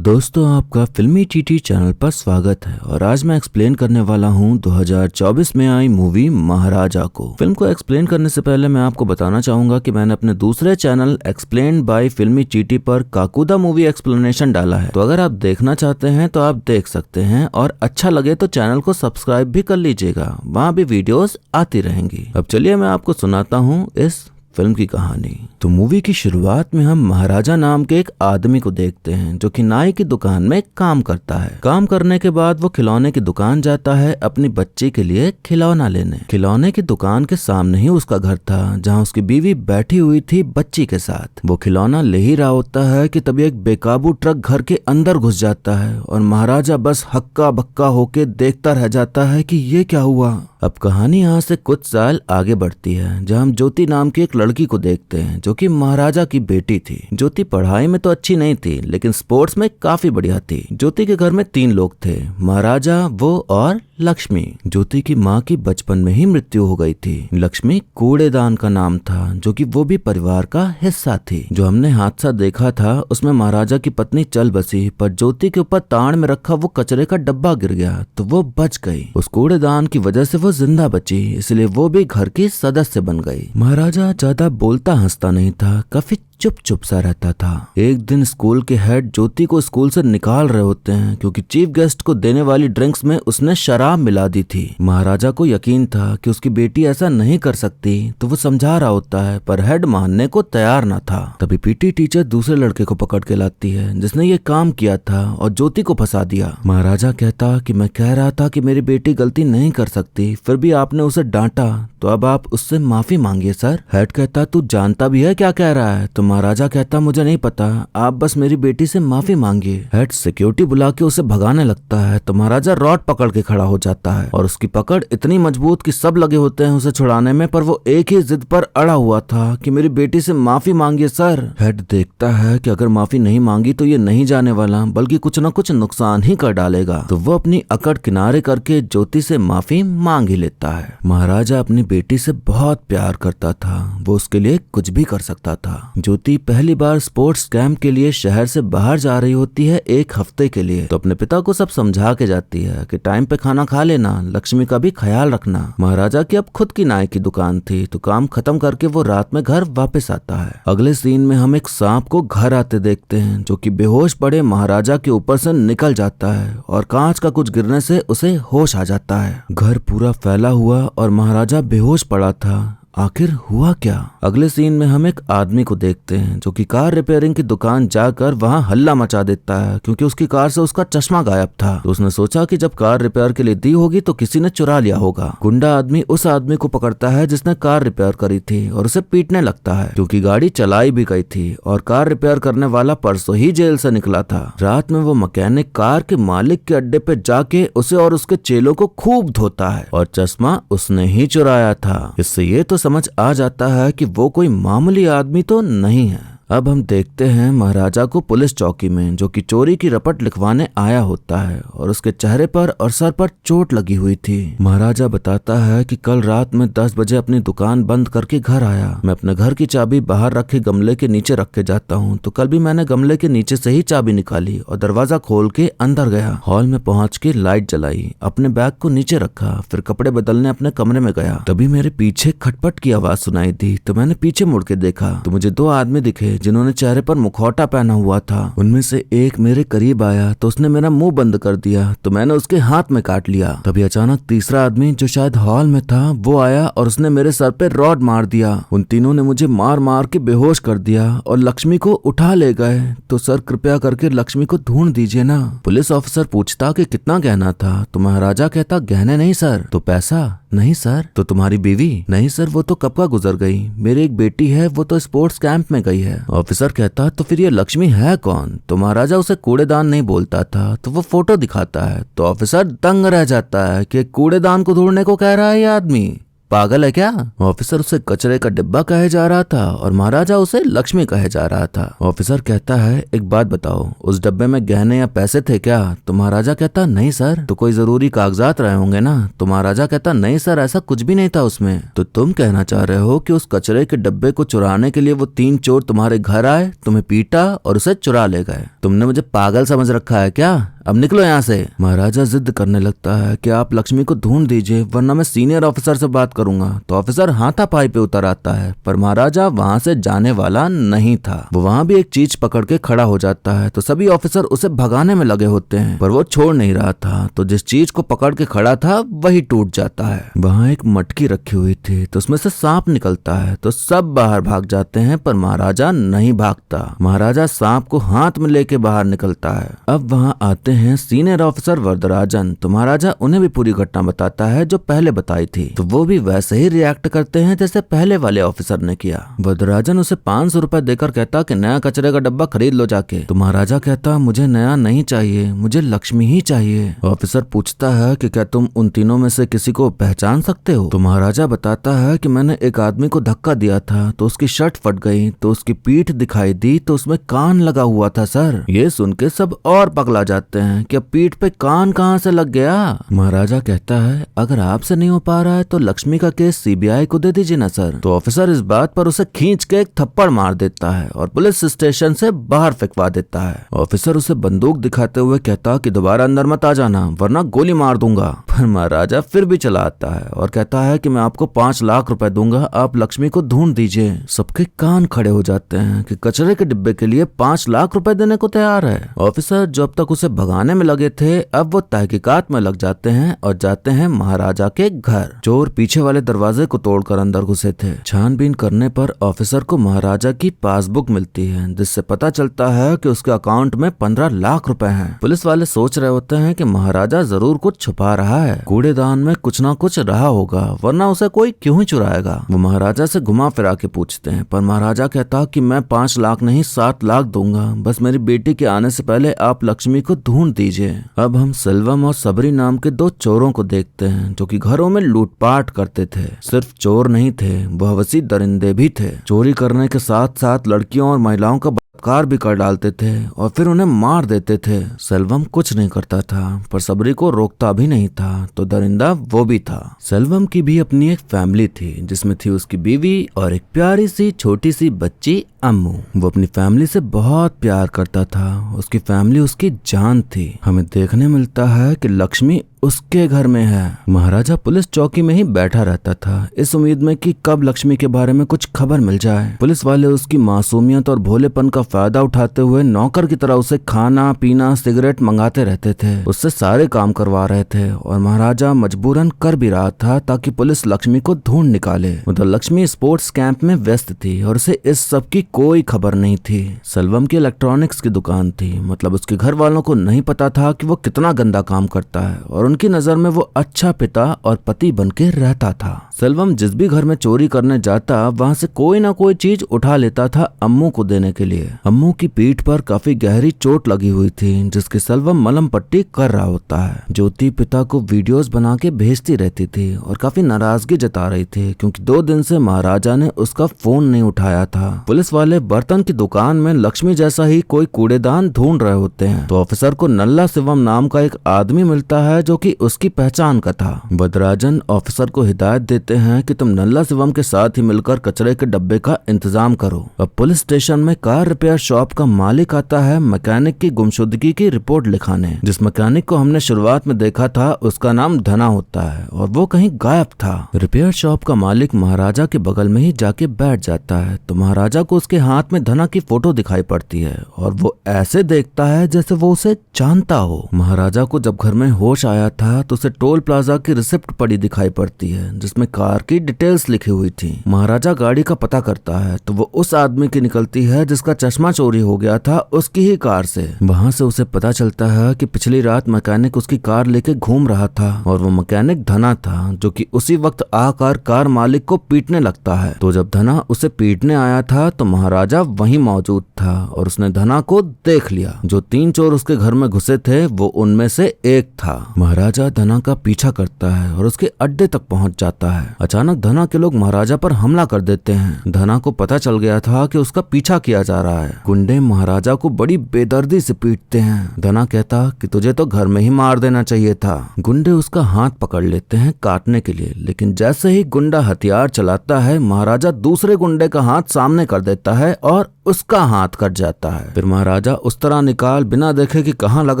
तो दोस्तों आपका फिल्मी टीटी चैनल पर स्वागत है और आज मैं एक्सप्लेन करने वाला हूं 2024 में आई मूवी महाराजा को। फिल्म को एक्सप्लेन करने से पहले मैं आपको बताना चाहूंगा कि मैंने अपने दूसरे चैनल एक्सप्लेन बाय फिल्मी टीटी पर काकुदा मूवी एक्सप्लेनेशन डाला है, तो अगर आप देखना चाहते हैं तो आप देख सकते हैं और अच्छा लगे तो चैनल को सब्सक्राइब भी कर लीजिएगा, वहाँ भी वीडियोस आती रहेंगी। अब चलिए मैं आपको सुनाता हूँ इस फिल्म की कहानी। तो मूवी की शुरुआत में हम महाराजा नाम के एक आदमी को देखते हैं जो कि नाई की दुकान में काम करता है। काम करने के बाद वो खिलौने की दुकान जाता है अपनी बच्ची के लिए खिलौना लेने। खिलौने की दुकान के सामने ही उसका घर था जहाँ उसकी बीवी बैठी हुई थी बच्ची के साथ। वो खिलौना ले ही रहा होता है कि तभी एक बेकाबू ट्रक घर के अंदर घुस जाता है और महाराजा बस हक्का बक्का होके देखता रह जाता है कि ये क्या हुआ। अब कहानी यहाँ से कुछ साल आगे बढ़ती है जहाँ हम ज्योति नाम की एक लड़की को देखते हैं जो कि महाराजा की बेटी थी। ज्योति पढ़ाई में तो अच्छी नहीं थी लेकिन स्पोर्ट्स में काफी बढ़िया थी। ज्योति के घर में 3 लोग थे, महाराजा, वो और लक्ष्मी। ज्योति की माँ की बचपन में ही मृत्यु हो गई थी। लक्ष्मी कूड़ेदान का नाम था जो कि वो भी परिवार का हिस्सा थी। जो हमने हादसा देखा था उसमें महाराजा की पत्नी चल बसी पर ज्योति के ऊपर ताड़ में रखा वो कचरे का डब्बा गिर गया तो वो बच गई। उस कूड़ेदान की वजह से वो जिंदा बची, इसलिए वो भी घर की सदस्य बन गई। महाराजा ज्यादा बोलता हंसता नहीं था, काफी चुप चुप सा रहता था। एक दिन स्कूल के हेड ज्योति को स्कूल से निकाल रहे होते हैं क्योंकि चीफ गेस्ट को देने वाली ड्रिंक्स में उसने शराब मिला दी थी। महाराजा को यकीन था कि उसकी बेटी ऐसा नहीं कर सकती तो वो समझा रहा होता है पर हेड मानने को तैयार न था। तभी पीटी टीचर दूसरे लड़के को पकड़ के लाती है जिसने ये काम किया था और ज्योति को फंसा दिया। महाराजा कहता कि मैं कह रहा था कि मेरी बेटी गलती नहीं कर सकती, फिर भी आपने उसे डांटा तो अब आप उससे माफी मांगिए सर। हेड कहता तू जानता भी है क्या कह रहा है? तो महाराजा कहता मुझे नहीं पता, आप बस मेरी बेटी से माफी मांगिए। हेड सिक्योरिटी बुला के उसे भगाने लगता है तो महाराजा रॉड पकड़ के खड़ा हो जाता है और उसकी पकड़ इतनी मजबूत कि सब लगे होते हैं उसे छुड़ाने में, पर वो एक ही जिद पर अड़ा हुआ था कि मेरी बेटी से माफी मांगिए सर। हेड देखता है कि अगर माफी नहीं मांगी तो ये नहीं जाने वाला बल्कि कुछ न कुछ नुकसान ही कर डालेगा, तो वो अपनी अकड़ किनारे करके ज्योति से माफी मांग ही लेता है। महाराजा अपनी बेटी से बहुत प्यार करता था, वो उसके लिए कुछ भी कर सकता था। ज्योति पहली बार स्पोर्ट्स कैंप के लिए शहर से बाहर जा रही होती है 1 हफ्ते के लिए, तो अपने पिता को सब समझा के जाती है कि टाइम पे खाना खा लेना, लक्ष्मी का भी ख्याल रखना। महाराजा की अब खुद की नाई की दुकान थी तो काम खत्म करके वो रात में घर वापस आता है। अगले सीन में हम एक सांप को घर आते देखते हैं जो कि बेहोश पड़े महाराजा के ऊपर से निकल जाता है और कांच का कुछ गिरने से उसे होश आ जाता है। घर पूरा फैला हुआ और महाराजा बेहोश पड़ा था। आखिर हुआ क्या? अगले सीन में हम एक आदमी को देखते हैं जो कि कार रिपेयरिंग की दुकान जाकर वहां हल्ला मचा देता है क्योंकि उसकी कार से उसका चश्मा गायब था। तो उसने सोचा कि जब कार रिपेयर के लिए दी होगी तो किसी ने चुरा लिया होगा। गुंडा आदमी उस आदमी को पकड़ता है जिसने कार रिपेयर करी थी और उसे पीटने लगता है क्योंकि गाड़ी चलाई भी गई थी और कार रिपेयर करने वाला परसों ही जेल से निकला था। रात में वो मैकेनिक कार के मालिक के अड्डे पे जाके उसे और उसके चेलों को खूब धोता है और चश्मा उसने ही चुराया था। इससे ये तो समझ आ जाता है कि वो कोई मामूली आदमी तो नहीं है। अब हम देखते हैं महाराजा को पुलिस चौकी में जो कि चोरी की रपट लिखवाने आया होता है और उसके चेहरे पर और सर पर चोट लगी हुई थी। महाराजा बताता है कि कल रात में 10 बजे अपनी दुकान बंद करके घर आया। मैं अपने घर की चाबी बाहर रखे गमले के नीचे रख के जाता हूँ, तो कल भी मैंने गमले के नीचे से ही चाबी निकाली और दरवाजा खोल के अंदर गया। हॉल में पहुंच के लाइट जलाई, अपने बैग को नीचे रखा, फिर कपड़े बदलने अपने कमरे में गया। तभी मेरे पीछे खटपट की आवाज सुनाई दी तो मैंने पीछे मुड़ के देखा तो मुझे 2 आदमी दिखे जिन्होंने चेहरे पर मुखौटा पहना हुआ था। उनमें से एक मेरे करीब आया तो उसने मेरा मुंह बंद कर दिया तो मैंने उसके हाथ में काट लिया। तभी अचानक तीसरा आदमी जो शायद हॉल में था वो आया और उसने मेरे सर पे रॉड मार दिया। उन तीनों ने मुझे मार मार के बेहोश कर दिया और लक्ष्मी को उठा ले गए। तो सर कृपया करके लक्ष्मी को ढूंढ दीजिए ना। पुलिस ऑफिसर पूछता कि कितना गहना था तो महाराजा कहता गहने नहीं सर। तो पैसा? नहीं सर। तो तुम्हारी बीवी? नहीं सर, वो तो कब का गुजर गई। मेरी एक बेटी है, वो तो स्पोर्ट्स कैंप में गई है। ऑफिसर कहता तो फिर ये लक्ष्मी है कौन? तो महाराजा उसे कूड़ेदान नहीं बोलता था तो वो फोटो दिखाता है। तो ऑफिसर दंग रह जाता है कि कूड़ेदान को ढूंढने को कह रहा है ये आदमी। पागल है क्या? ऑफिसर उसे कचरे का डिब्बा कहे जा रहा था और महाराजा उसे लक्ष्मी कहे जा रहा था। ऑफिसर कहता है एक बात बताओ, उस डब्बे में गहने या पैसे थे क्या? तो महाराजा कहता नहीं सर। तो कोई जरूरी कागजात रहे होंगे ना? तो महाराजा कहता नहीं सर, ऐसा कुछ भी नहीं था उसमें। तो तुम कहना चाह रहे हो कि उस कचरे के डब्बे को चुराने के लिए वो 3 चोर तुम्हारे घर आए, तुम्हें पीटा और उसे चुरा ले गए? तुमने मुझे पागल समझ रखा है क्या? अब निकलो यहाँ से। महाराजा जिद करने लगता है कि आप लक्ष्मी को ढूंढ दीजिए वरना मैं सीनियर ऑफिसर से बात करूंगा। तो ऑफिसर हाथापाई पे उतर आता है, पर महाराजा वहां से जाने वाला नहीं था। वो वहां भी एक चीज पकड़ के खड़ा हो जाता है, तो सभी ऑफिसर उसे भगाने में लगे होते हैं, पर वो छोड़ नहीं रहा था। तो जिस चीज को पकड़ के खड़ा था वही टूट जाता है। वहां एक मटकी रखी हुई थी, तो उसमें से सांप निकलता है, तो सब बाहर भाग जाते हैं, पर महाराजा नहीं भागता। महाराजा सांप को हाथ में लेके बाहर निकलता है। अब वहां आते हैं सीनियर ऑफिसर वरदराजन। तो महाराजा उन्हें भी पूरी घटना बताता है जो पहले बताई थी, तो वो भी वैसे ही रिएक्ट करते हैं जैसे पहले वाले ऑफिसर ने किया। वरदराजन उसे 500 रुपए देकर कहता कि नया कचरे का डब्बा खरीद लो जाके। तो महाराजा कहता मुझे नया नहीं चाहिए, मुझे लक्ष्मी ही चाहिए। ऑफिसर पूछता है कि क्या तुम उन तीनों में से किसी को पहचान सकते हो? तो महाराजा बताता है कि मैंने एक आदमी को धक्का दिया था, तो उसकी शर्ट फट गई, तो उसकी पीठ दिखाई दी, तो उसमें कान लगा हुआ था सर। ये सुन के सब और पगला जाते हैं कि पीठ पे कान कहां से लग गया। महाराजा कहता है अगर आपसे नहीं हो पा रहा है तो लक्ष्मी का केस सीबीआई को दे दीजिए ना सर। तो ऑफिसर इस बात पर उसे खींच के एक थप्पड़ मार देता है और पुलिस स्टेशन से बाहर फेंकवा देता है। ऑफिसर उसे बंदूक दिखाते हुए कहता कि दोबारा अंदर मत आ जाना वरना गोली मार दूंगा। पर महाराजा फिर भी चला आता है और कहता है कि मैं आपको 5 लाख रुपए दूंगा, आप लक्ष्मी को ढूंढ दीजिए। सबके कान खड़े हो जाते हैं कि कचरे के डिब्बे के लिए 5 लाख रुपए देने को तैयार है। ऑफिसर जो अब तक उसे भगाने में लगे थे अब वो तहकीकात में लग जाते हैं और जाते हैं महाराजा के घर। चोर पीछे वाले दरवाजे को तोड़कर अंदर घुसे थे। छानबीन करने पर ऑफिसर को महाराजा की पासबुक मिलती है जिससे पता चलता है कि उसके अकाउंट में 15 लाख रुपए हैं। पुलिस वाले सोच रहे होते हैं कि महाराजा जरूर कुछ छुपा रहा है, कूड़ेदान में कुछ ना कुछ रहा होगा वरना उसे कोई क्यों ही चुराएगा। वो महाराजा से घुमा फिरा के पूछते हैं, पर महाराजा कहता कि मैं 5 लाख नहीं 7 लाख दूंगा, बस मेरी बेटी के आने से पहले आप लक्ष्मी को ढूंढ दीजिए। अब हम सेल्वम और सबरी नाम के 2 चोरों को देखते हैं जो कि घरों में लूटपाट करते थे। सिर्फ चोर नहीं थे, वह वसी दरिंदे भी थे। चोरी करने के साथ साथ लड़कियों और महिलाओं का कार भी कर डालते थे और फिर उन्हें मार देते थे। सेल्वम कुछ नहीं करता था पर सबरी को रोकता भी नहीं था, तो दरिंदा वो भी था। सेल्वम की भी अपनी एक फैमिली थी जिसमें थी उसकी बीवी और एक प्यारी सी छोटी सी बच्ची अम्मू। वो अपनी फैमिली से बहुत प्यार करता था, उसकी फैमिली उसकी जान थी। हमें देखने मिलता है कि लक्ष्मी उसके घर में है। महाराजा पुलिस चौकी में ही बैठा रहता था इस उम्मीद में कि कब लक्ष्मी के बारे में कुछ खबर मिल जाए। पुलिस वाले उसकी मासूमियत और भोलेपन का फायदा उठाते हुए नौकर की तरह उसे खाना पीना सिगरेट मंगाते रहते थे, उससे सारे काम करवा रहे थे और महाराजा मजबूरन कर भी रहा था ताकि पुलिस लक्ष्मी को ढूंढ निकाले। उधर लक्ष्मी स्पोर्ट्स कैंप में व्यस्त थी और उसे इस सब की कोई खबर नहीं थी। सेल्वम की इलेक्ट्रॉनिक्स की दुकान थी, मतलब उसके घर वालों को नहीं पता था कि वो कितना गंदा काम करता है और उनकी नजर में वो अच्छा पिता और पति बनके रहता था। सेल्वम जिस भी घर में चोरी करने जाता वहां से कोई ना कोई चीज उठा लेता था अम्मू को देने के लिए। अम्मू की पीठ पर काफी गहरी चोट लगी हुई थी जिसकी सेल्वम मलम पट्टी कर रहा होता है। ज्योति पिता को वीडियोस बना के भेजती रहती थी और काफी नाराजगी जता रही थी क्योंकि 2 दिन से महाराजा ने उसका फोन नहीं उठाया था। पुलिस वाले बर्तन की दुकान में लक्ष्मी जैसा ही कोई कूड़ेदान ढूंढ रहे होते हैं, तो ऑफिसर को नल्ला शिवम नाम का एक आदमी मिलता है जो कि उसकी पहचान का था। वरदराजन ऑफिसर को हिदायत देते हैं कि तुम नल्ला शिवम के साथ ही मिलकर कचरे के डब्बे का इंतजाम करो। अब पुलिस स्टेशन में कार रिपेयर शॉप का मालिक आता है मैकेनिक की गुमशुदगी की रिपोर्ट लिखाने। जिस मैकेनिक को हमने शुरुआत में देखा था उसका नाम धना होता है और वो कहीं गायब था। रिपेयर शॉप का मालिक महाराजा के बगल में ही जाके बैठ जाता है, तो महाराजा को उसके हाथ में धना की फोटो दिखाई पड़ती है और वो ऐसे देखता है जैसे वो उसे जानता हो। महाराजा को जब घर में होश आया था तो उसे टोल प्लाजा की रिसिप्ट पड़ी दिखाई पड़ती है जिसमें कार की डिटेल्स लिखी हुई थी। महाराजा गाड़ी का पता करता है तो वो उस आदमी की निकलती है जिसका चश्मा चोरी हो गया था उसकी ही कार से। वहाँ से उसे पता चलता है कि पिछली रात मैकेनिक उसकी कार लेके घूम रहा था और वो मैकेनिक धना था जो कि उसी वक्त आकर कार मालिक को पीटने लगता है। तो जब धना उसे पीटने आया था तो महाराजा वहीं मौजूद था और उसने धना को देख लिया। जो 3 चोर उसके घर में घुसे थे वो उनमें से एक था। महाराजा महाराजा धना का पीछा करता है और उसके अड्डे तक पहुंच जाता है। अचानक धना के लोग महाराजा पर हमला कर देते हैं। धना को पता चल गया था कि उसका पीछा किया जा रहा है। गुंडे महाराजा को बड़ी बेदर्दी से पीटते हैं। धना कहता कि तुझे तो घर में ही मार देना चाहिए था। गुंडे उसका हाथ पकड़ लेते हैं काटने के लिए, लेकिन जैसे ही गुंडा हथियार चलाता है महाराजा दूसरे गुंडे का हाथ सामने कर देता है और उसका हाथ कट जाता है। फिर महाराजा उस तरह निकाल बिना देखे कि कहाँ लग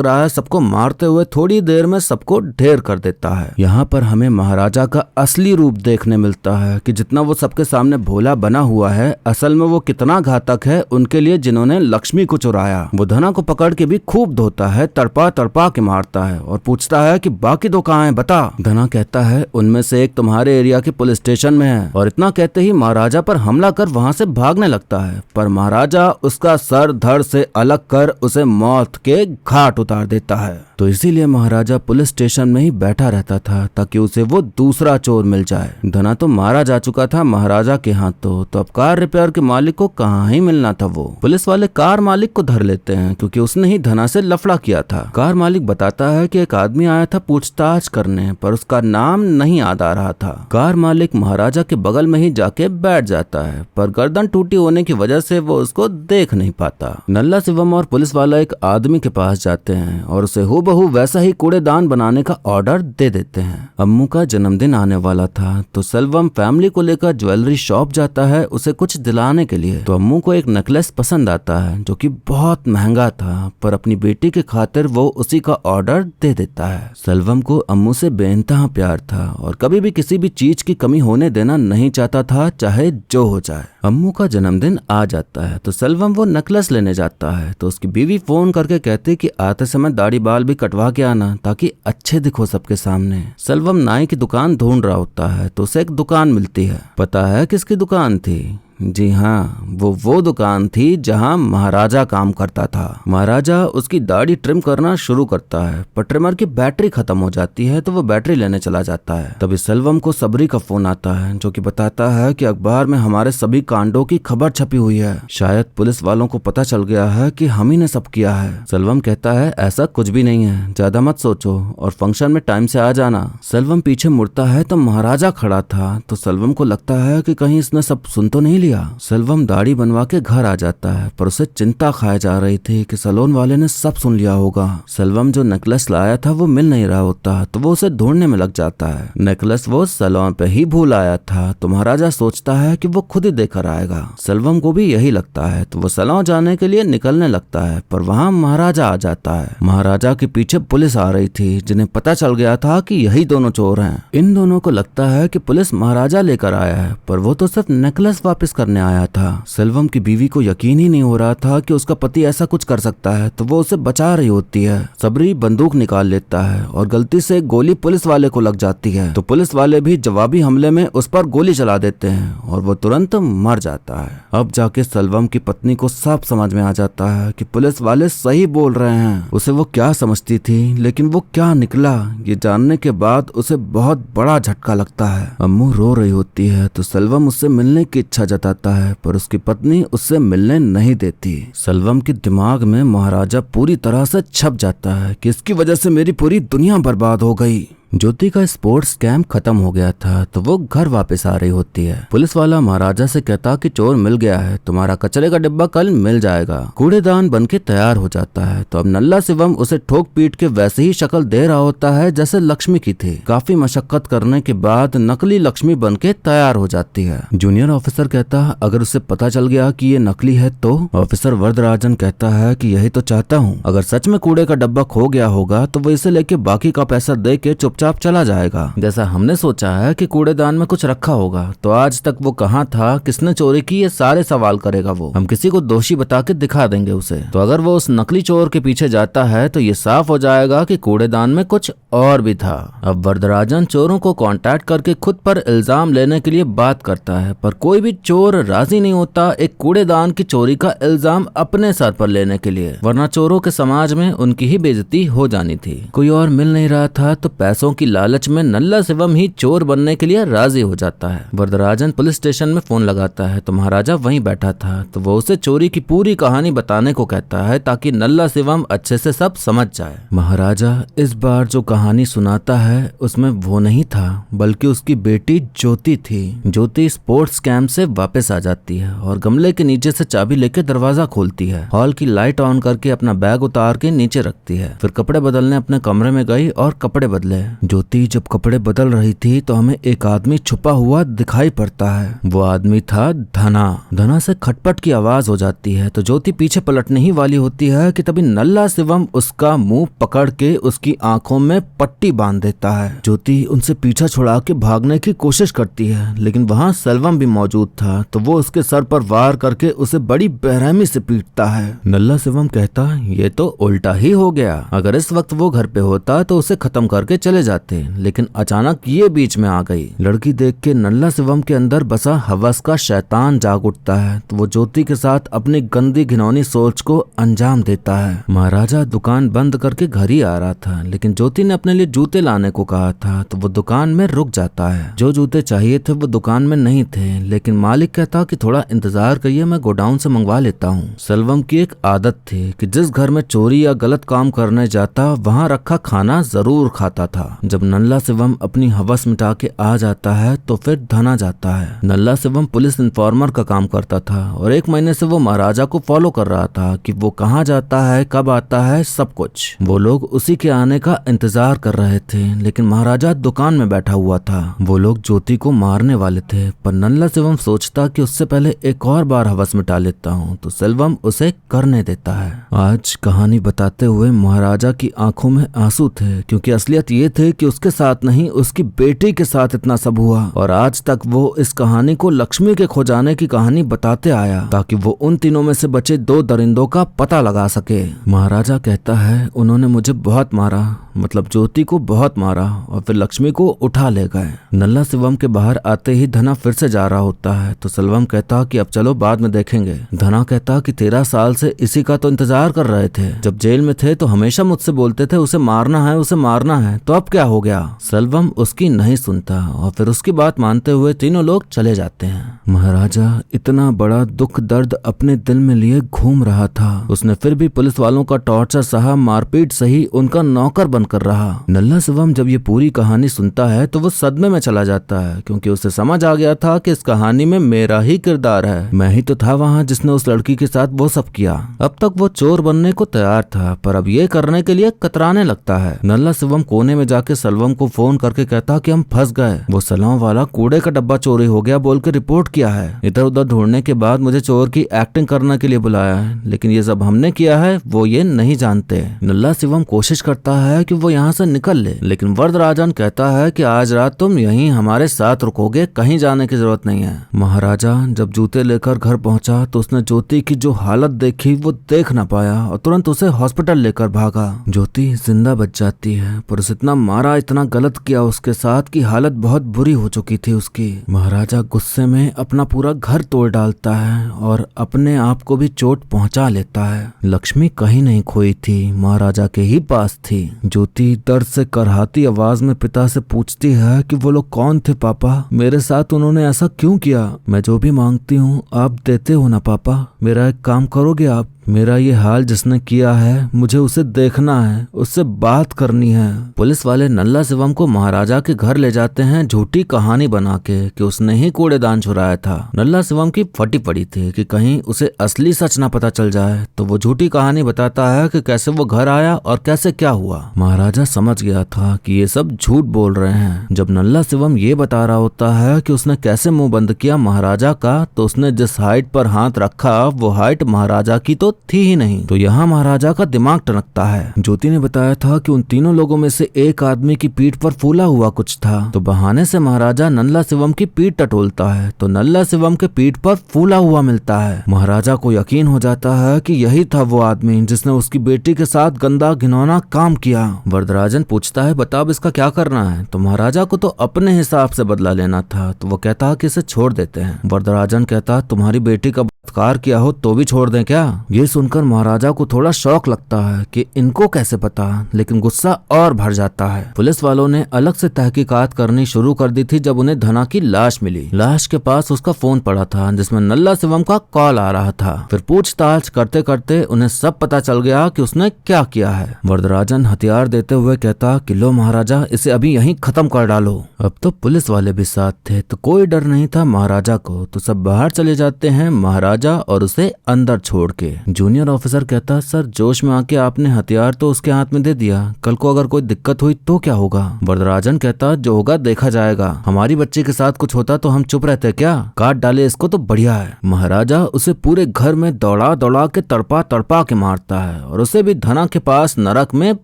रहा है सबको मारते हुए थोड़ी देर में सबको ढेर कर देता है। यहाँ पर हमें महाराजा का असली रूप देखने मिलता है कि जितना वो सबके सामने भोला बना हुआ है, असल में वो कितना घातक है उनके लिए जिन्होंने लक्ष्मी को चुराया। वो धना को पकड़ के भी खूब धोता है, तड़पा तड़पा के मारता है और पूछता है कि बाकी दो कहाँ हैं बता। धना कहता है उनमें से एक तुम्हारे एरिया के पुलिस स्टेशन में है। और इतना कहते ही महाराजा पर हमला कर वहाँ से भागने लगता है, पर महाराजा उसका सर धड़ से अलग कर उसे मौत के घाट उतार देता है। तो इसीलिए महाराजा पुलिस स्टेशन में ही बैठा रहता था ताकि उसे वो दूसरा चोर मिल जाए। धना तो मारा जा चुका था महाराजा के हाथों, तो अब कार रिपेयर के मालिक को कहाँ ही मिलना था। वो पुलिस वाले कार मालिक को धर लेते हैं क्योंकि उसने ही धना से लफड़ा किया था। कार मालिक बताता है कि एक आदमी आया था पूछताछ करने, पर उसका नाम नहीं याद आ रहा था। कार मालिक महाराजा के बगल में ही जाके बैठ जाता है, पर गर्दन टूटी होने की वजह से वो उसको देख नहीं पाता। नल्ला शिवम और पुलिस वाला एक आदमी के पास जाते हैं और उसे हूबहू वैसा ही कूड़ेदान बनाने का ऑर्डर दे देते हैं। अम्मू का जन्मदिन आने वाला था तो सेल्वम फैमिली को लेकर ज्वेलरी शॉप जाता है उसे कुछ दिलाने के लिए। तो अम्मू को एक नेकलेस पसंद आता है जो कि बहुत महंगा था, पर अपनी बेटी के खातिर वो उसी का ऑर्डर दे देता है। सेल्वम को अम्मू से बेइंतहा प्यार था और कभी भी किसी भी चीज की कमी होने देना नहीं चाहता था, चाहे जो हो जाए। अम्मू का जन्मदिन आ जाता है तो सेल्वम वो नेकलेस लेने जाता है, तो उसकी बीवी फोन करके कहती कि आते समय दाढ़ी बाल भी कटवा के आना ताकि अच्छे दिखो सबके सामने। सेल्वम नाई की दुकान ढूंढ रहा होता है तो उसे एक दुकान मिलती है। पता है किसकी दुकान थी? जी हाँ, वो दुकान थी जहाँ महाराजा काम करता था। महाराजा उसकी दाढ़ी ट्रिम करना शुरू करता है, पर ट्रिमर की बैटरी खत्म हो जाती है तो वो बैटरी लेने चला जाता है। तभी सेल्वम को सबरी का फोन आता है जो कि बताता है कि अखबार में हमारे सभी कांडों की खबर छपी हुई है। शायद पुलिस वालों को पता चल गया है कि हम ही ने सब किया है। सेल्वम कहता है ऐसा कुछ भी नहीं है, ज्यादा मत सोचो और फंक्शन में टाइम से आ जाना। सेल्वम पीछे मुड़ता है तो महाराजा खड़ा था, तो सेल्वम को लगता है कि कहीं इसने सब सुन तो नहीं लिया। सेल्वम दाढ़ी बनवा के घर आ जाता है, पर उसे चिंता खाए जा रही थी कि सैलून वाले ने सब सुन लिया होगा। सेल्वम जो नेकलेस लाया था वो मिल नहीं रहा होता, तो वो उसे ढूंढने में लग जाता है। नेकलेस वो सैलून पे ही भूल आया था, तो महाराजा सोचता है कि वो खुद ही देकर आएगा। सेल्वम को भी यही लगता है, तो वो सैलून जाने के लिए निकलने लगता है, पर वहाँ महाराजा आ जाता है। महाराजा के पीछे पुलिस आ रही थी, जिन्हें पता चल गया था कि यही दोनों चोर हैं। इन दोनों को लगता है कि पुलिस महाराजा लेकर आया है, पर वो तो सिर्फ नेकलेस वापस करने आया था। सेल्वम की बीवी को यकीन ही नहीं हो रहा था कि उसका पति ऐसा कुछ कर सकता है, तो वो उसे बचा रही होती है। सबरी बंदूक निकाल लेता है और गलती से गोली पुलिस वाले को लग जाती है, तो पुलिस वाले भी जवाबी हमले में उस पर गोली चला देते हैं और वो तुरंत मर जाता है। अब जाके सेल्वम की पत्नी को सब समझ में आ जाता है कि पुलिस वाले सही बोल रहे हैं। उसे वो क्या समझती थी, लेकिन वो क्या निकला, ये जानने के बाद उसे बहुत बड़ा झटका लगता है। अम्मू रो रही होती है तो सेल्वम उससे मिलने की इच्छा जताता है, पर उसकी पत्नी उससे मिलने नहीं देती। सेल्वम के दिमाग में महाराजा पूरी तरह से छप जाता है कि इसकी वजह से मेरी पूरी दुनिया बर्बाद हो गई। ज्योति का स्पोर्ट्स कैंप खत्म हो गया था तो वो घर वापस आ रही होती है। पुलिस वाला महाराजा से कहता कि चोर मिल गया है, तुम्हारा कचरे का डिब्बा कल मिल जाएगा। कूड़ेदान बन के तैयार हो जाता है, तो अब नल्ला शिवम उसे ठोक पीट के वैसे ही शक्ल दे रहा होता है जैसे लक्ष्मी की थी। काफी मशक्कत करने के बाद नकली लक्ष्मी बन के तैयार हो जाती है। जूनियर ऑफिसर कहता अगर उसे पता चल गया कि ये नकली है तो? ऑफिसर वरदराजन कहता है कि यही तो चाहता हूँ, अगर सच में कूड़े का डब्बा खो गया होगा तो वो इसे लेके बाकी का पैसा दे के चुपचाप चला जाएगा। जैसा हमने सोचा है कि कूड़ेदान में कुछ रखा होगा, तो आज तक वो कहाँ था, किसने चोरी की, ये सारे सवाल करेगा वो। हम किसी को दोषी बता के दिखा देंगे उसे। तो अगर वो उस नकली चोर के पीछे जाता है तो ये साफ हो जाएगा कि कूड़ेदान में कुछ और भी था। अब वरदराजन चोरों को कांटेक्ट करके खुद पर इल्जाम लेने के लिए बात करता है, पर कोई भी चोर राजी नहीं होता एक कूड़ेदान की चोरी का इल्जाम अपने सर पर लेने के लिए, वरना चोरों के समाज में उनकी ही बेइज्जती हो जानी थी। कोई और मिल नहीं रहा था तो पैसों पैसों की लालच में नल्ला शिवम ही चोर बनने के लिए राजी हो जाता है। वरदराजन पुलिस स्टेशन में फोन लगाता है तो महाराजा वहीं बैठा था, तो वो उसे चोरी की पूरी कहानी बताने को कहता है ताकि नल्ला शिवम अच्छे से सब समझ जाए। महाराजा इस बार जो कहानी सुनाता है उसमें वो नहीं था बल्कि उसकी बेटी ज्योति थी। ज्योति स्पोर्ट्स कैंप से वापस आ जाती है और गमले के नीचे से चाबी लेके दरवाजा खोलती है। हॉल की लाइट ऑन करके अपना बैग उतार के नीचे रखती है। फिर कपड़े बदलने अपने कमरे में गई और कपड़े बदले। ज्योति जब कपड़े बदल रही थी तो हमें एक आदमी छुपा हुआ दिखाई पड़ता है। वो आदमी था धना। धना से खटपट की आवाज हो जाती है तो ज्योति पीछे पलटने ही वाली होती है कि तभी नल्ला शिवम उसका मुंह पकड़ के उसकी आंखों में पट्टी बांध देता है। ज्योति उनसे पीछा छुड़ा के भागने की कोशिश करती है लेकिन वहाँ सेल्वम भी मौजूद था, तो वो उसके सर पर वार करके उसे बड़ी बेरहमी से पीटता है। नल्ला शिवम कहता ये तो उल्टा ही हो गया, अगर इस वक्त वो घर पे होता तो उसे खत्म करके चले जाते, लेकिन अचानक ये बीच में आ गई। लड़की देख के नल्ला शिवम के अंदर बसा हवस का शैतान जाग उठता है, तो वो ज्योति के साथ अपनी गंदी घिनौनी सोच को अंजाम देता है। महाराजा दुकान बंद करके घर ही आ रहा था, लेकिन ज्योति ने अपने लिए जूते लाने को कहा था, तो वो दुकान में रुक जाता है। जो जूते चाहिए थे वो दुकान में नहीं थे, लेकिन मालिक कहता कि थोड़ा इंतजार करिए, मैं गोडाउन से मंगवा लेता हूँ। सेल्वम की एक आदत थी कि जिस घर में चोरी या गलत काम करने जाता वहाँ रखा खाना जरूर खाता था। जब नल्ला शिवम अपनी हवस मिटा के आ जाता है तो फिर धना जाता है। नल्ला शिवम पुलिस इन्फॉर्मर का काम करता था और 1 महीने से वो महाराजा को फॉलो कर रहा था कि वो कहाँ जाता है, कब आता है, सब कुछ। वो लोग उसी के आने का इंतजार कर रहे थे, लेकिन महाराजा दुकान में बैठा हुआ था। वो लोग ज्योति को मारने वाले थे, पर नल्ला शिवम सोचता कि उससे पहले एक और बार हवस मिटा लेता हूँ, तो सेल्वम उसे करने देता है। आज कहानी बताते हुए महाराजा की आंखों में आंसू थे, क्योंकि असलियत ये थे कि उसके साथ नहीं उसकी बेटी के साथ इतना सब हुआ, और आज तक वो इस कहानी को लक्ष्मी के खो जाने की कहानी बताते आया ताकि वो उन तीनों में से बचे 2 दरिंदों का पता लगा सके। महाराजा कहता है उन्होंने मुझे बहुत मारा, मतलब ज्योति को बहुत मारा, और फिर लक्ष्मी को उठा ले गए। नल्ला शिवम के बाहर आते ही धना फिर से जा रहा होता है, तो सेल्वम कहता कि अब चलो बाद में देखेंगे। धना कहता कि 13 साल से इसी का तो इंतजार कर रहे थे, जब जेल में थे तो हमेशा मुझसे बोलते थे उसे मारना है, उसे मारना है, तो अब क्या हो गया। सेल्वम उसकी नहीं सुनता और फिर उसकी बात मानते हुए तीनों लोग चले जाते हैं। महाराजा इतना बड़ा दुख दर्द अपने दिल में लिए घूम रहा था, उसने फिर भी पुलिस वालों का टॉर्चर सहा, मारपीट सही, उनका नौकर बनकर रहा। नल्ला शिवम जब ये पूरी कहानी सुनता है तो वो सदमे में चला जाता है, क्योंकि उसे समझ आ गया था कि इस कहानी में मेरा ही किरदार है। मैं ही तो था वहाँ जिसने उस लड़की के साथ वो सब किया। अब तक वो चोर बनने को तैयार था, पर अब ये करने के लिए कतराने लगता है। नल्ला शिवम कोने में जाके सेल्वम को फोन करके कहता कि हम फंस गए, वो सलाम वाला कूड़े का डब्बा चोरी हो गया बोल के रिपोर्ट किया है। इधर उधर ढूंढने के बाद मुझे चोर की एक्टिंग करने के लिए बुलाया है, लेकिन ये सब हमने किया है वो ये नहीं जानते। नल्ला शिवम कोशिश करता है कि वो यहाँ से निकल ले, लेकिन वरदराजन कहता है कि आज रात तुम यहीं हमारे साथ रुकोगे, कहीं जाने की जरूरत नहीं है। महाराजा जब जूते लेकर घर पहुंचा तो उसने ज्योति की जो हालत देखी वो देख न पाया और तुरंत उसे हॉस्पिटल लेकर भागा। ज्योति जिंदा बच जाती है, पर उसे इतना मारा, इतना गलत किया उसके साथ कि हालत बहुत बुरी हो चुकी थी उसकी। महाराजा गुस्से में अपना पूरा घर तोड़ डालता है और अपने आप को भी चोट पहुंचा लेता है। लक्ष्मी कहीं नहीं खोई थी, महाराजा के ही पास थी। ज्योति दर्द से करहाती आवाज में पिता से पूछती है कि वो लोग कौन थे पापा, मेरे साथ उन्होंने ऐसा क्यों किया। मैं जो भी मांगती हूँ आप देते हो ना पापा, मेरा एक काम करोगे आप। मेरा ये हाल जिसने किया है मुझे उसे देखना है, उससे बात करनी है। पुलिस वाले नल्ला शिवम को महाराजा के घर ले जाते हैं झूठी कहानी बना के कि उसने ही कूड़ेदान चुराया था। नल्ला शिवम की फटी पड़ी थी कि कहीं उसे असली सच ना पता चल जाए, तो वो झूठी कहानी बताता है कि कैसे वो घर आया और कैसे क्या हुआ। महाराजा समझ गया था कि ये सब झूठ बोल रहे हैं। जब नल्ला शिवम ये बता रहा होता है कि उसने कैसे मुंह बंद किया महाराजा का, तो उसने जिस हाइट पर हाथ रखा वो हाइट महाराजा की तो थी ही नहीं। तो यहाँ महाराजा का दिमाग टनकता है। ज्योति ने बताया था कि उन तीनों लोगों में से एक आदमी की पीठ पर फूला हुआ कुछ था, तो बहाने से महाराजा नल्ला शिवम की पीठ टटोलता है, तो नल्ला शिवम के पीठ पर फूला हुआ मिलता है। महाराजा को यकीन हो जाता है कि यही था वो आदमी जिसने उसकी बेटी के साथ गंदा घिनौना काम किया। वरदराजन पूछता है बता अब इसका क्या करना है, तो महाराजा को तो अपने हिसाब से बदला लेना था, तो वो कहता कि इसे छोड़ देते हैं। वरदराजन कहता तुम्हारी बेटी का बलात्कार किया हो तो भी छोड़ दें क्या? ये सुनकर महाराजा को थोड़ा शौक लगता है कि इनको कैसे पता, लेकिन गुस्सा और भर जाता है। पुलिस वालों ने अलग से तहकीकात करनी शुरू कर दी थी जब उन्हें धना की लाश मिली। लाश के पास उसका फोन पड़ा था जिसमें नल्ला शिवम का कॉल आ रहा था। फिर पूछताछ करते करते उन्हें सब पता चल गया कि उसने क्या किया है। वरदराजन हथियार देते हुए कहता कि लो महाराजा, इसे अभी यहीं खत्म कर डालो। अब तो पुलिस वाले भी साथ थे तो कोई डर नहीं था महाराजा को, तो सब बाहर चले जाते हैं महाराजा और उसे अंदर छोड़ के। जूनियर ऑफिसर कहता, सर जोश में आके आपने हथियार तो उसके हाथ में दे दिया, कल को अगर कोई दिक्कत हुई तो क्या होगा? वरदराजन कहता, जो होगा देखा जाएगा, हमारी बच्ची के साथ कुछ होता तो हम चुप रहते क्या? काट डाले इसको तो बढ़िया है। महाराजा उसे पूरे घर में दौड़ा दौड़ा के तड़पा तड़पा के मारता है और उसे भी धना के पास नरक में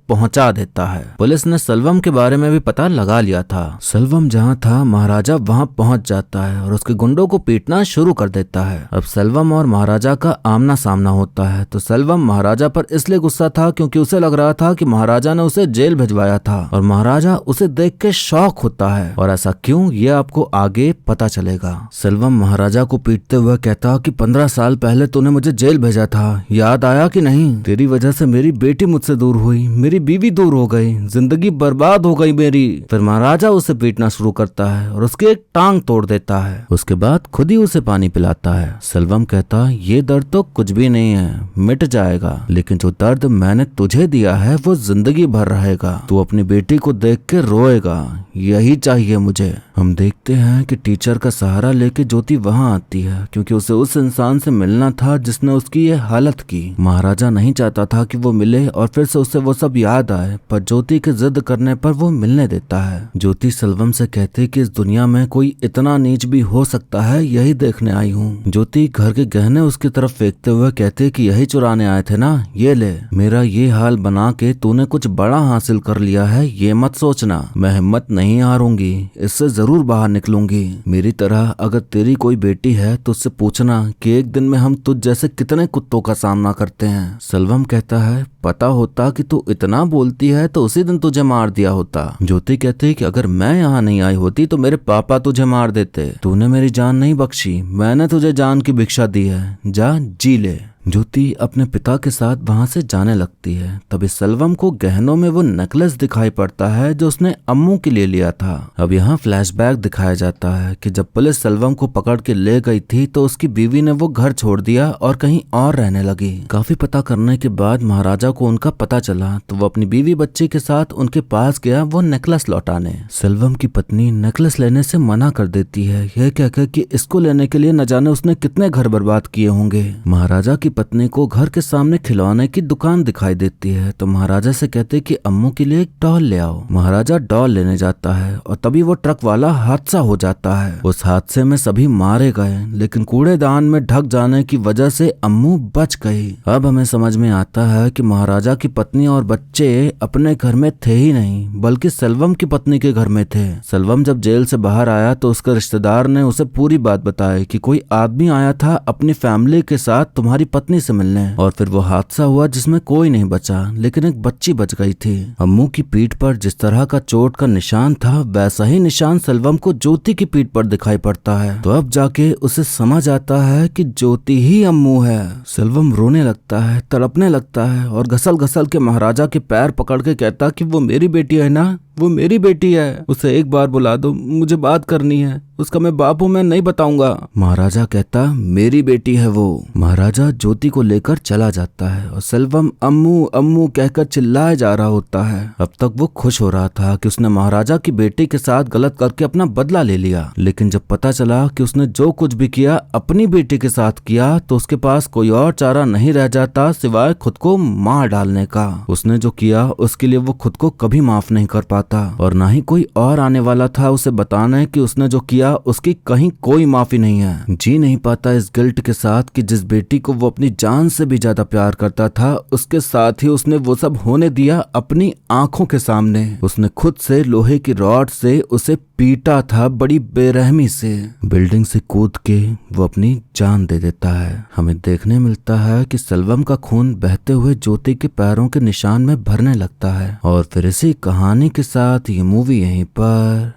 पहुंचा देता है। पुलिस ने सेल्वम के बारे में भी पता लगा लिया था। सेल्वम जहां था महाराजा वहां पहुंच जाता है और उसके गुंडों को पीटना शुरू कर देता है। अब सेल्वम और महाराजा का आमना सामना होता है तो सेल्वम महाराजा पर इसलिए गुस्सा था क्योंकि उसे लग रहा था कि महाराजा ने उसे जेल भिजवाया था और महाराजा उसे देख के शॉक होता है। और ऐसा क्यों, ये आपको आगे पता चलेगा। सेल्वम महाराजा को पीटते हुए कहता कि 15 साल पहले तूने मुझे जेल भेजा था, याद आया कि नहीं? तेरी वजह से मेरी बेटी मुझसे दूर हुई, मेरी बीवी दूर हो गई, जिंदगी बर्बाद हो गई मेरी। फिर महाराजा उसे पीटना शुरू करता है और उसकी एक टांग तोड़ देता है। उसके बाद खुद ही उसे पानी पिलाता है। सेल्वम कहता, ये दर्द तो कुछ भी नहीं है, मिट जाएगा, लेकिन जो दर्द मैंने तुझे दिया है वो जिंदगी भर रहेगा। तू अपनी बेटी को देख के रोएगा, यही चाहिए मुझे। हम देखते हैं कि टीचर का सहारा लेके ज्योति वहां आती है क्योंकि उसे उस इंसान से मिलना था जिसने उसकी ये हालत की। महाराजा नहीं चाहता था कि वो मिले और फिर से उसे वो सब याद आए, पर ज्योति के जिद करने पर वो मिलने देता है। ज्योति सेल्वम से कहती कि इस दुनिया में कोई इतना नीच भी हो सकता है, यही देखने आई हूँ। ज्योति घर के गहने उसकी तरफ फेंकते हुए कहते कि यही चुराने आए थे ना, ये ले। मेरा ये हाल बना के तूने कुछ बड़ा हासिल कर लिया है, ये मत सोचना। मैं हिम्मत नहीं हारूंगी, इससे जरूर बाहर निकलूंगी। मेरी तरह अगर तेरी कोई बेटी है तो उससे पूछना कि एक दिन में हम तुझ जैसे कितने कुत्तों का सामना करते हैं। सेल्वम कहता है, पता होता कि तू इतना बोलती है तो उसी दिन तुझे मार दिया होता। ज्योति कहती कि अगर मैं यहाँ नहीं आई होती तो मेरे पापा तुझे मार देते। तूने मेरी जान नहीं बख्शी, मैंने तुझे जान की भिक्षा दी है, जा जी ले। ज्योति अपने पिता के साथ वहां से जाने लगती है। तभी सेल्वम को गहनों में वो नेकलेस दिखाई पड़ता है जो उसने अम्मू के लिए लिया था। अब यहाँ फ्लैशबैक दिखाया जाता है कि जब पुलिस सेल्वम को पकड़ के ले गई थी तो उसकी बीवी ने वो घर छोड़ दिया और कहीं और रहने लगी। काफी पता करने के बाद महाराजा को उनका पता चला तो वो अपनी बीवी बच्चे के साथ उनके पास गया वो नेकलेस लौटाने। सेल्वम की पत्नी नेकलेस लेने से मना कर देती है, यह कहकर कि इसको लेने के लिए न जाने उसने कितने घर बर्बाद किए होंगे। महाराजा की पत्नी को घर के सामने खिलौने की दुकान दिखाई देती है तो महाराजा से कहते कि अम्मू के लिए एक डॉल ले आओ। महाराजा डॉल लेने जाता है और तभी वो ट्रक वाला हादसा हो जाता है। उस हादसे में सभी मारे गए लेकिन कूड़ेदान में ढक जाने की वजह से अम्मू बच गई। अब हमें समझ में आता है कि महाराजा की पत्नी और बच्चे अपने घर में थे ही नहीं बल्कि सेल्वम की पत्नी के घर में थे। सेल्वम जब जेल से बाहर आया तो उसके रिश्तेदार ने उसे पूरी बात बताई कि कोई आदमी आया था अपनी फैमिली के साथ तुम्हारी पत्नी से मिलने और फिर वो हादसा हुआ जिसमें कोई नहीं बचा लेकिन एक बच्ची बच गई थी। अम्मू की पीठ पर जिस तरह का चोट का निशान था वैसा ही निशान सेल्वम को ज्योति की पीठ पर दिखाई पड़ता है। तो अब जाके उसे समझ आता है कि ज्योति ही अम्मू है। सेल्वम रोने लगता है, तड़पने लगता है और घसल घसल के महाराजा के पैर पकड़ के कहता कि वो मेरी बेटी है ना, वो मेरी बेटी है, उसे एक बार बुला दो, मुझे बात करनी है, उसका मैं बाप हूं, मैं नहीं बताऊंगा। महाराजा कहता मेरी बेटी है वो। महाराजा ज्योति को लेकर चला जाता है और सेल्वम अम्मू अम्मू कहकर चिल्लाया जा रहा होता है। अब तक वो खुश हो रहा था कि उसने महाराजा की बेटी के साथ गलत करके अपना बदला ले लिया, लेकिन जब पता चला कि उसने जो कुछ भी किया अपनी बेटी के साथ किया तो उसके पास कोई और चारा नहीं रह जाता सिवाय खुद को मार डालने का। उसने जो किया उसके लिए वो खुद को कभी माफ नहीं कर पाता और ना ही कोई और आने वाला था उसे बताना कि उसने जो किया उसकी कहीं कोई माफी नहीं है। जी नहीं पाता इस गिल्ट के साथ कि जिस बेटी को वो अपनी जान से भी ज्यादा प्यार करता था उसके साथ ही उसने वो सब होने दिया अपनी आंखों के सामने। उसने खुद से लोहे की रॉड से उसे पीटा था बड़ी बेरहमी से। बिल्डिंग से कूद के वो अपनी जान दे देता है। हमें देखने मिलता है कि सेल्वम का खून बहते हुए ज्योति के पैरों के निशान में भरने लगता है और फिर इसी कहानी के साथ ये मूवी यहीं पर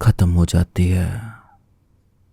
खत्म हो जाती है।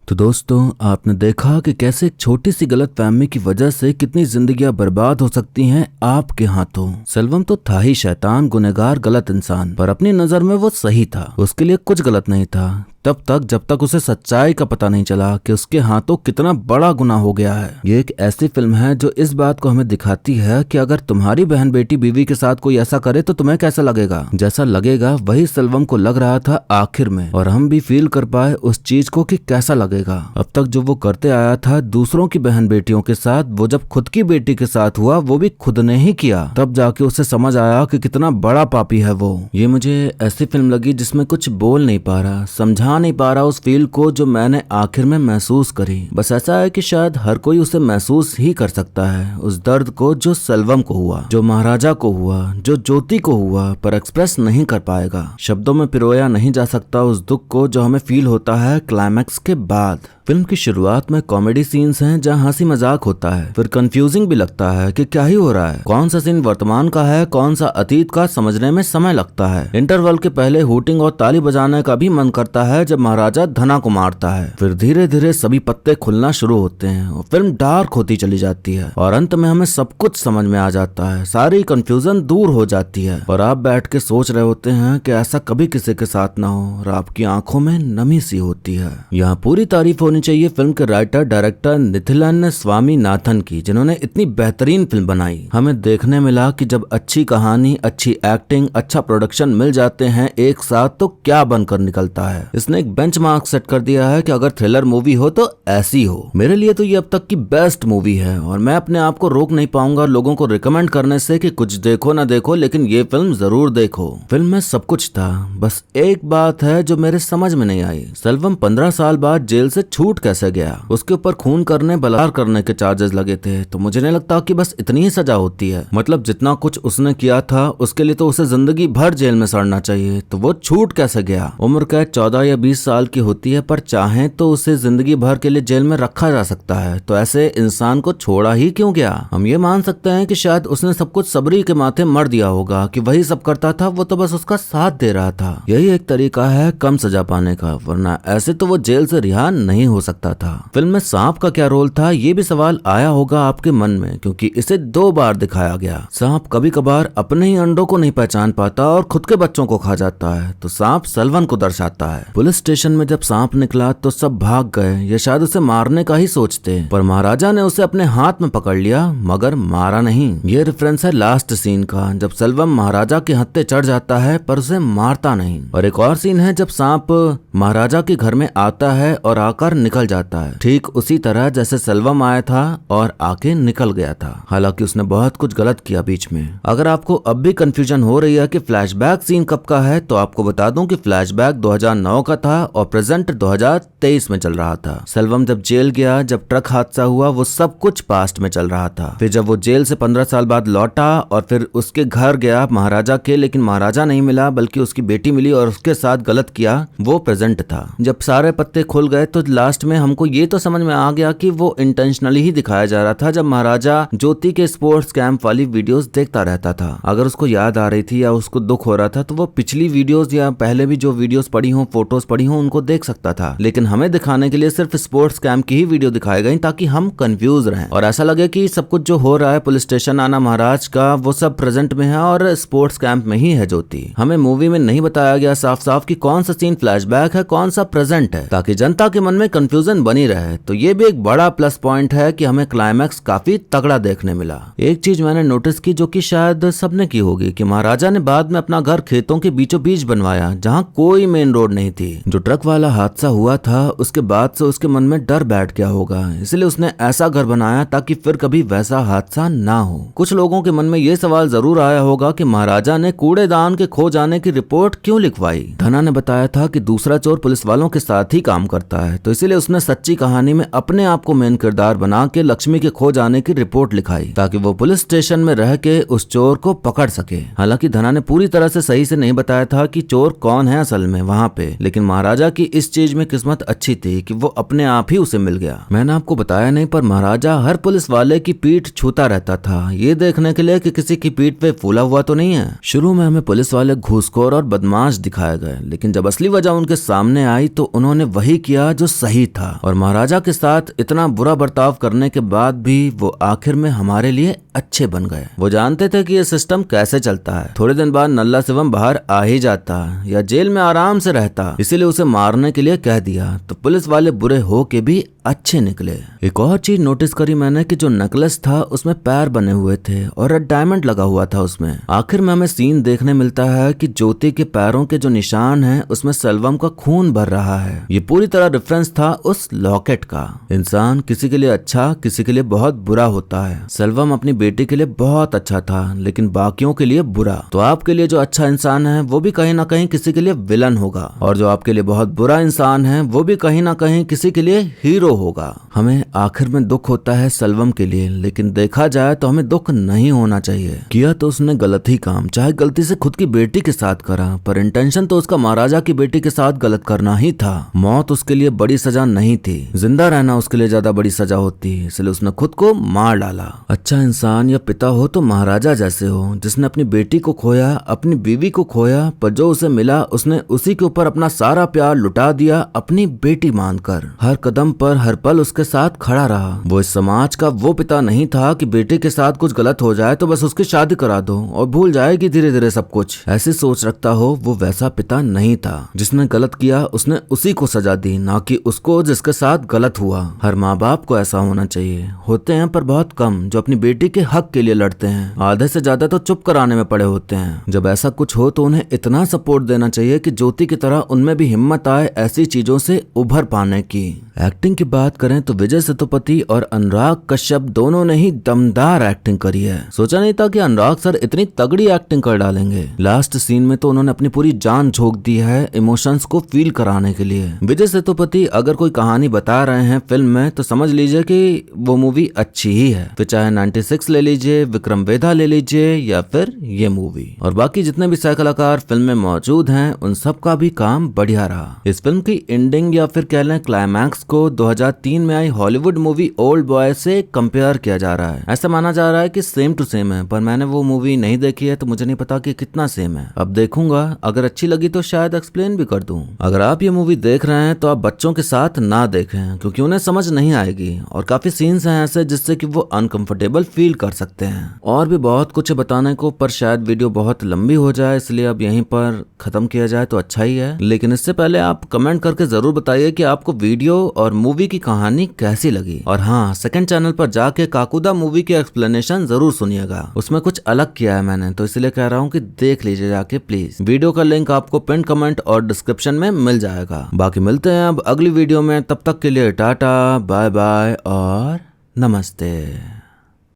तो दोस्तों, आपने देखा कि कैसे एक छोटी सी गलत फहमी की वजह से कितनी जिंदगियां बर्बाद हो सकती हैं आपके हाथों। सेल्वम तो था ही शैतान, गुनहगार, गलत इंसान, पर अपनी नजर में वो सही था। उसके लिए कुछ गलत नहीं था तब तक जब तक उसे सच्चाई का पता नहीं चला कि उसके हाथों कितना बड़ा गुनाह हो गया है। ये एक ऐसी फिल्म है जो इस बात को हमें दिखाती है कि अगर तुम्हारी बहन, बेटी, बीवी के साथ कोई ऐसा करे तो तुम्हें कैसा लगेगा। जैसा लगेगा वही सेल्वम को लग रहा था आखिर में, और हम भी फील कर पाए उस चीज को कि कैसा लगेगा। अब तक जो वो करते आया था दूसरों की बहन बेटियों के साथ, वो जब खुद की बेटी के साथ हुआ वो भी खुद ने ही किया, तब जाके उसे समझ आया कि कितना बड़ा पापी है वो। ये मुझे ऐसी फिल्म लगी जिसमें कुछ बोल नहीं पा रहा, समझा नहीं पा रहा उस फील को जो मैंने आखिर में महसूस करी। बस ऐसा है कि शायद हर कोई उसे महसूस ही कर सकता है, उस दर्द को जो सेल्वम को हुआ, जो महाराजा को हुआ, जो ज्योति को हुआ, पर एक्सप्रेस नहीं कर पाएगा। शब्दों में पिरोया नहीं जा सकता उस दुख को जो हमें फील होता है क्लाइमैक्स के बाद। फिल्म की शुरुआत में कॉमेडी सीन्स हैं जहां हंसी मजाक होता है, फिर कंफ्यूजिंग भी लगता है कि क्या ही हो रहा है, कौन सा सीन वर्तमान का है, कौन सा अतीत का, समझने में समय लगता है। इंटरवल के पहले हूटिंग और ताली बजाने का भी मन करता है जब महाराजा धना को मारता है। फिर धीरे धीरे सभी पत्ते खुलना शुरू होते हैं और फिल्म डार्क होती चली जाती है और अंत में हमें सब कुछ समझ में आ जाता है, सारी कंफ्यूजन दूर हो जाती है और आप बैठ के सोच रहे होते हैं कि ऐसा कभी किसी के साथ ना हो, और आपकी आंखों में नमी सी होती है। यहाँ पूरी तारीफ होनी चाहिए फिल्म के राइटर डायरेक्टर निथिलन स्वामीनाथन की, जिन्होंने इतनी बेहतरीन फिल्म बनाई। हमें देखने मिला कि जब अच्छी कहानी, अच्छी एक्टिंग, अच्छा प्रोडक्शन मिल जाते हैं एक साथ तो क्या बनकर निकलता है। इसने एक बेंचमार्क सेट कर दिया है कि अगर थ्रिलर मूवी हो तो ऐसी हो। मेरे लिए तो ये अब तक की बेस्ट मूवी है और मैं अपने आप को रोक नहीं पाऊंगा लोगों को रिकमेंड करने से कि कुछ देखो ना देखो, लेकिन ये फिल्म जरूर देखो। फिल्म में सब कुछ था, बस एक बात है जो मेरे समझ में नहीं आई। सेल्वम 15 साल बाद जेल से छूट कैसे गया। उसके ऊपर खून करने, बलात्कार करने के चार्जेस लगे थे, तो मुझे नहीं लगता कि बस इतनी ही सजा होती है। मतलब जितना कुछ उसने किया था उसके लिए तो उसे जिंदगी भर जेल में सड़ना चाहिए, तो वो छूट कैसे गया। उम्र कैद 14 या 20 साल की होती है, पर चाहे तो उसे जिंदगी भर के लिए जेल में रखा जा सकता है, तो ऐसे इंसान को छोड़ा ही क्यों गया। हम ये मान सकते हैं कि शायद उसने सब कुछ सबरी के माथे मर दिया होगा कि वही सब करता था, वो तो बस उसका साथ दे रहा था। यही एक तरीका है कम सजा पाने का, वरना ऐसे तो वो जेल से रिहा नहीं हो सकता था। फिल्म में सांप का क्या रोल था, ये भी सवाल आया होगा आपके मन में, क्योंकि इसे 2 बार दिखाया गया। सांप कभी कभार अपने ही अंडों को नहीं पहचान पाता और खुद के बच्चों को खा जाता है, तो सांप सेल्वन को दर्शाता है। पुलिस स्टेशन में जब सांप निकला तो सब भाग गए, ये शायद उसे मारने का ही सोचते, पर महाराजा ने उसे अपने हाथ में पकड़ लिया मगर मारा नहीं। ये रेफरेंस है लास्ट सीन का, जब सेल्वम महाराजा के हत्थे चढ़ जाता है पर उसे मारता नहीं। और एक और सीन है जब सांप महाराजा के घर में आता है और आकर निकल जाता है, ठीक उसी तरह जैसे सेल्वम आया था और आके निकल गया था। हालांकि उसने बहुत कुछ गलत किया बीच में। अगर आपको अब भी कंफ्यूजन हो रही है कि फ्लैशबैक सीन कब का है, तो आपको बता दूं कि फ्लैशबैक 2009 का था और प्रेजेंट 2023 में चल रहा था। सेल्वम जब जेल गया, जब ट्रक हादसा हुआ, वो सब कुछ पास्ट में चल रहा था। फिर जब वो जेल से 15 साल बाद लौटा और फिर उसके घर गया महाराजा के, लेकिन महाराजा नहीं मिला बल्कि उसकी बेटी मिली और उसके साथ गलत किया, वो प्रेजेंट था। जब सारे पत्ते खुल गए तो लास्ट में हमको ये तो समझ में आ गया कि वो इंटेंशनली ही दिखाया जा रहा था। जब महाराजा ज्योति के स्पोर्ट्स कैंप वाली वीडियोस देखता रहता था, अगर उसको याद आ रही थी या उसको दुख हो रहा था तो वो पिछली वीडियोस या पहले भी जो वीडियोस पड़ी हो, फोटोज पड़ी हो, उनको देख सकता था। लेकिन हमें दिखाने के लिए सिर्फ स्पोर्ट्स कैंप की ही वीडियो दिखाई गई ताकि हम कंफ्यूज रहें और ऐसा लगे कि सब कुछ जो हो रहा है पुलिस स्टेशन आना महाराज का, वो सब प्रेजेंट में है और स्पोर्ट्स कैंप में ही है ज्योति। हमें मूवी में नहीं बताया गया साफ साफ कि कौन सा सीन फ्लैशबैक है, कौन सा प्रेजेंट है, ताकि जनता के मन में कंफ्यूजन बनी रहे। तो ये भी एक बड़ा प्लस पॉइंट है कि हमें क्लाइमैक्स काफी तगड़ा देखने मिला। एक चीज मैंने नोटिस की जो कि शायद सबने की होगी, कि महाराजा ने बाद में अपना घर खेतों के बीचों बीच बनवाया जहां कोई मेन रोड नहीं थी। जो ट्रक वाला हादसा हुआ था उसके बाद से उसके मन में डर बैठ गया होगा, इसलिए उसने ऐसा घर बनाया ताकि फिर कभी वैसा हादसा ना हो। कुछ लोगों के मन में ये सवाल जरूर आया होगा कि महाराजा ने कूड़ेदान के खो जाने की रिपोर्ट क्यों लिखवाई। धना ने बताया था कि दूसरा चोर पुलिस वालों के साथ ही काम करता है, तो इसीलिए उसने सच्ची कहानी में अपने आप को मेन किरदार बना के लक्ष्मी के खो जाने की रिपोर्ट लिखाई ताकि वो पुलिस स्टेशन में रह के उस चोर को पकड़ सके। हालांकि धना ने पूरी तरह से सही से नहीं बताया था कि चोर कौन है असल में वहाँ पे, लेकिन महाराजा की इस चीज में किस्मत अच्छी थी कि वो अपने आप ही उसे मिल गया। मैंने आपको बताया नहीं, पर महाराजा हर पुलिस वाले की पीठ छूता रहता था, ये देखने के लिए कि किसी की पीठ पे फूला हुआ तो नहीं है। शुरू में हमें पुलिस वाले घूसखोर और बदमाश दिखाए गए, लेकिन जब असली वजह उनके सामने आई तो उन्होंने वही किया जो सही ही था और महाराजा के साथ इतना बुरा बर्ताव करने के बाद भी वो आखिर में हमारे लिए अच्छे बन गए। वो जानते थे कि ये सिस्टम कैसे चलता है। थोड़े दिन बाद नल्ला शिवम बाहर आ ही जाता या जेल में आराम से रहता, इसीलिए उसे मारने के लिए कह दिया तो पुलिस वाले बुरे हो के भी अच्छे निकले। एक और चीज नोटिस करी मैंने कि जो नेकलेस था उसमें पैर बने हुए थे और रेड डायमंड लगा हुआ था उसमें। आखिर में हमें सीन देखने मिलता है कि ज्योति के पैरों के जो निशान हैं उसमें सेल्वम का खून भर रहा है। ये पूरी तरह रेफरेंस था उस लॉकेट का। इंसान किसी के लिए अच्छा किसी के लिए बहुत बुरा होता है। सेल्वम अपनी बेटी के लिए बहुत अच्छा था लेकिन बाकियों के लिए बुरा। तो आपके लिए जो अच्छा इंसान है वो भी कहीं ना कहीं किसी के लिए विलन होगा और जो आपके लिए बहुत बुरा इंसान है वो भी कहीं ना कहीं किसी के लिए हीरो होगा। हमें आखिर में दुख होता है सेल्वम के लिए, लेकिन देखा जाए तो हमें दुख नहीं होना चाहिए। किया तो उसने गलत ही काम, चाहे गलती से खुद की बेटी के साथ करा, पर इंटेंशन तो उसका महाराजा की बेटी के साथ गलत करना ही था। मौत उसके लिए बड़ी सजा नहीं थी, जिंदा रहना उसके लिए ज्यादा बड़ी सजा होती, इसलिए उसने खुद को मार डाला। अच्छा इंसान या पिता हो तो महाराजा जैसे हो, जिसने अपनी बेटी को खोया, अपनी बीवी को खोया, पर जो उसे मिला उसने उसी के ऊपर अपना सारा प्यार लुटा दिया अपनी बेटी मानकर। हर कदम पर हर पल उसके साथ खड़ा रहा। वो इस समाज का वो पिता नहीं था कि बेटे के साथ कुछ गलत हो जाए तो बस उसकी शादी करा दो और भूल जाएगी धीरे धीरे सब कुछ। ऐसी सोच रखता हो वो वैसा पिता नहीं था। जिसने गलत किया उसने उसी को सजा दी, ना कि उसको जिसके साथ गलत हुआ। हर माँ बाप को ऐसा होना चाहिए। होते हैं पर बहुत कम जो अपनी बेटी के हक के लिए लड़ते हैं। आधे से ज्यादा तो चुप कराने में पड़े होते हैं। जब ऐसा कुछ हो तो उन्हें इतना सपोर्ट देना चाहिए कि ज्योति की तरह उनमें भी हिम्मत आए ऐसी चीजों से उभर पाने की। एक्टिंग की बात करें तो विजय सेतुपति और अनुराग कश्यप दोनों ने ही दमदार एक्टिंग करी है। सोचा नहीं था कि अनुराग सर इतनी तगड़ी एक्टिंग कर डालेंगे। लास्ट सीन में तो उन्होंने अपनी पूरी जान झोंक दी है इमोशंस को फील कराने के लिए। विजय सेतुपति अगर कोई कहानी बता रहे हैं फिल्म में तो समझ लीजिए कि वो मूवी अच्छी ही है। फिर चाहे 96 ले लीजिए, विक्रम वेधा ले लीजिए या फिर ये मूवी। और बाकी जितने भी सह कलाकार फिल्म में मौजूद हैं उन सब का भी काम बढ़िया रहा। इस फिल्म की एंडिंग या फिर कह लें क्लाइमैक्स को 2003 में आई हॉलीवुड मूवी ओल्ड बॉय से कंपेयर किया जा रहा है। ऐसा माना जा रहा है कि सेम टू सेम है, पर मैंने वो मूवी नहीं देखी है तो मुझे नहीं पता कि कितना सेम है। अब देखूंगा, अगर अच्छी लगी तो शायद एक्सप्लेन भी कर दूं। अगर आप ये मूवी देख रहे हैं तो आप बच्चों के साथ ना देखें क्योंकि उन्हें समझ नहीं आएगी और काफी सीन्स हैं ऐसे जिससे कि वो अनकंफर्टेबल फील कर सकते हैं। और भी बहुत कुछ है बताने को, पर शायद वीडियो बहुत लंबी हो जाए, इसलिए अब यहीं पर खत्म किया जाए तो अच्छा ही है। लेकिन इससे पहले आप कमेंट करके जरूर बताइए कि आपको वीडियो और मूवी की कहानी कैसी लगी। और हाँ, सेकंड चैनल पर जाके काकुदा मूवी की एक्सप्लेनेशन जरूर सुनिएगा। उसमें कुछ अलग किया है मैंने, तो इसलिए कह रहा हूँ कि देख लीजिए जाके प्लीज। वीडियो का लिंक आपको पिन कमेंट और डिस्क्रिप्शन में मिल जाएगा। बाकी मिलते हैं अब अगली वीडियो में, तब तक के लिए टाटा बाय बाय और नमस्ते।